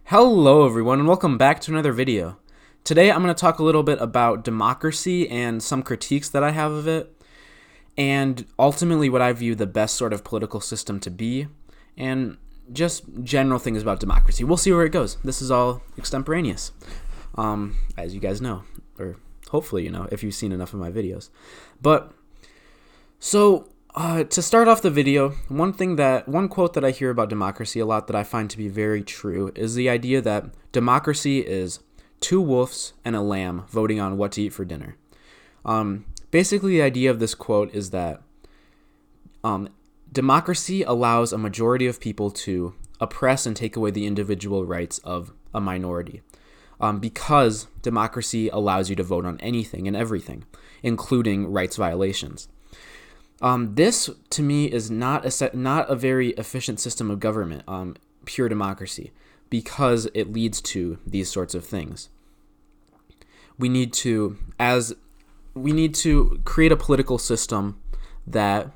Hello everyone and welcome back to another video. Today I'm going to talk a little bit about democracy and some critiques that I have of it, and ultimately what I view the best sort of political system to be, and just general things about democracy. We'll see where it goes. This is all extemporaneous, as you guys know, or hopefully you know if you've seen enough of my videos. To start off the video, one quote that I hear about democracy a lot that I find to be very true is the idea that democracy is two wolves and a lamb voting on what to eat for dinner. Basically, the idea of this quote is that democracy allows a majority of people to oppress and take away the individual rights of a minority. Because democracy allows you to vote on anything and everything, including rights violations. This, to me, is not a very efficient system of government, pure democracy, because it leads to these sorts of things. We need to create a political system that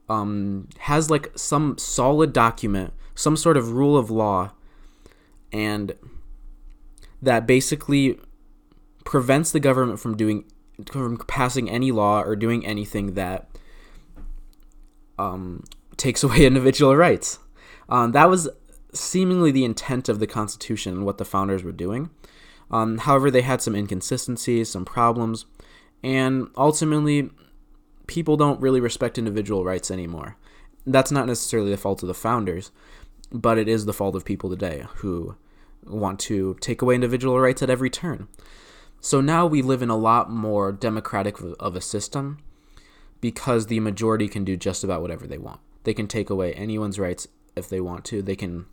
has like some solid document, some sort of rule of law, and that basically prevents the government from passing any law or doing anything that takes away individual rights. That was seemingly the intent of the Constitution and what the founders were doing. However, they had some inconsistencies, some problems, and ultimately, people don't really respect individual rights anymore. That's not necessarily the fault of the founders, but it is the fault of people today who want to take away individual rights at every turn. So now we live in a lot more democratic of a system, because the majority can do just about whatever they want. They can take away anyone's rights if they want to. They can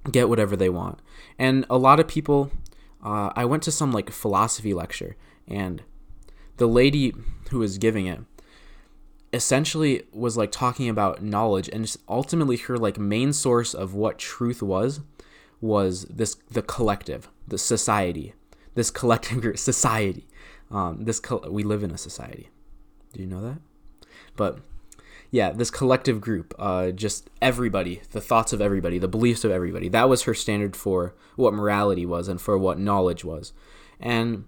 get whatever they want. And a lot of people, I went to some like philosophy lecture, and the lady who was giving it essentially was like talking about knowledge, and ultimately her like main source of what truth was the collective, the society, this collective group, society. We live in a society. Do you know that? But yeah, this collective group, just everybody, the thoughts of everybody, the beliefs of everybody, that was her standard for what morality was and for what knowledge was. And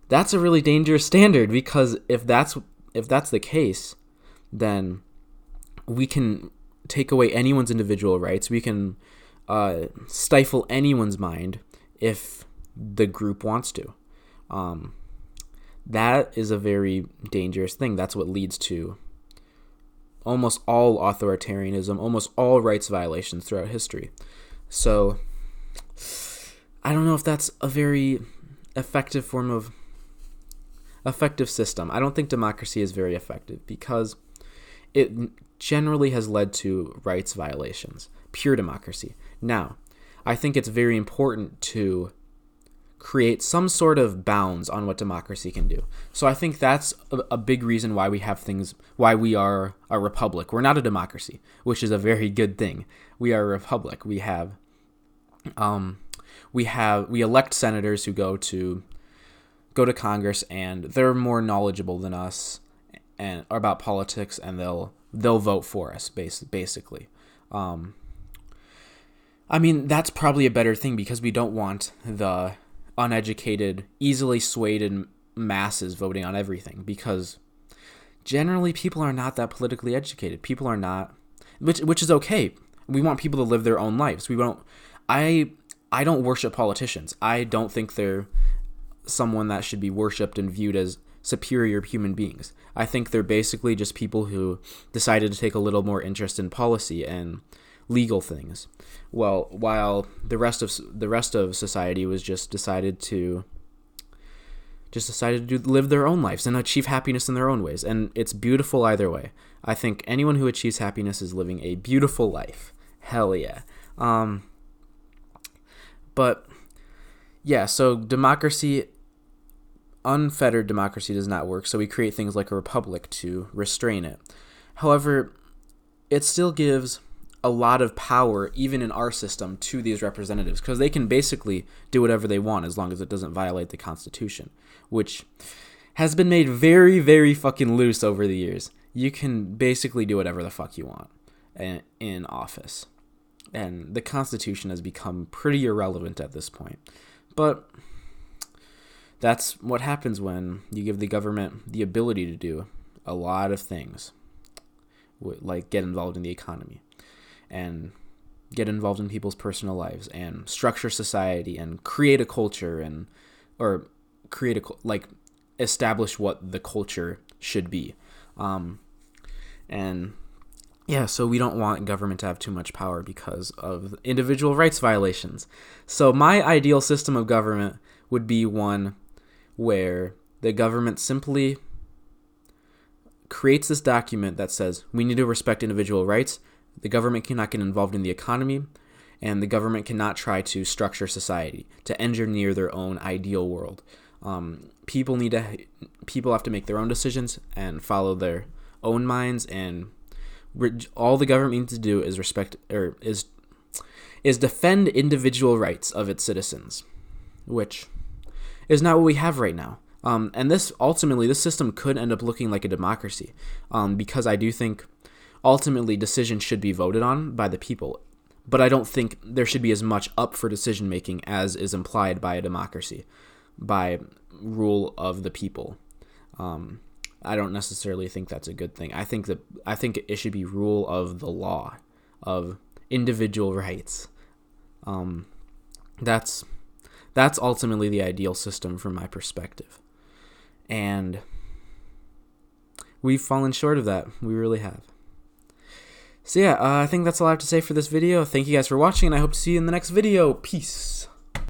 that's a really dangerous standard, because if that's the case, then we can take away anyone's individual rights. We can stifle anyone's mind if the group wants to. That is a very dangerous thing. That's what leads to almost all authoritarianism, almost all rights violations throughout history. So I don't know if that's a very effective system. I don't think democracy is very effective, because it generally has led to rights violations, pure democracy. Now, I think it's very important to create some sort of bounds on what democracy can do. So I think that's a big reason why why we are a republic. We're not a democracy, which is a very good thing. We are a republic. We elect senators who go to Congress, and they're more knowledgeable than us and about politics, and they'll vote for us basically. I mean, that's probably a better thing, because we don't want the uneducated, easily swayed in masses voting on everything, because generally people are not that politically educated. People are not, which is okay. We want people to live their own lives. I don't worship politicians. I don't think they're someone that should be worshipped and viewed as superior human beings. I think they're basically just people who decided to take a little more interest in policy and legal things, while the rest of society was just decided to live their own lives and achieve happiness in their own ways. And it's beautiful either way. I think anyone who achieves happiness is living a beautiful life. Hell yeah. But yeah, so democracy, unfettered democracy, does not work. So we create things like a republic to restrain it. However, it still gives a lot of power, even in our system, to these representatives, because they can basically do whatever they want as long as it doesn't violate the Constitution, which has been made very, very fucking loose over the years. You can basically do whatever the fuck you want in office. and the Constitution has become pretty irrelevant at this point. But that's what happens when you give the government the ability to do a lot of things, like get involved in the economy and get involved in people's personal lives and structure society and create a culture establish what the culture should be. So we don't want government to have too much power because of individual rights violations. So my ideal system of government would be one where the government simply creates this document that says we need to respect individual rights. The government cannot get involved in the economy, and the government cannot try to structure society to engineer their own ideal world. People have to make their own decisions and follow their own minds, and all the government needs to do is defend individual rights of its citizens, which is not what we have right now. And this system could end up looking like a democracy, because I do think ultimately decisions should be voted on by the people. But I don't think there should be as much up for decision making as is implied by a democracy, by rule of the people. I don't necessarily think that's a good thing. I think it should be rule of the law, of individual rights. That's ultimately the ideal system from my perspective. And we've fallen short of that. We really have. So yeah, I think that's all I have to say for this video. Thank you guys for watching, and I hope to see you in the next video. Peace.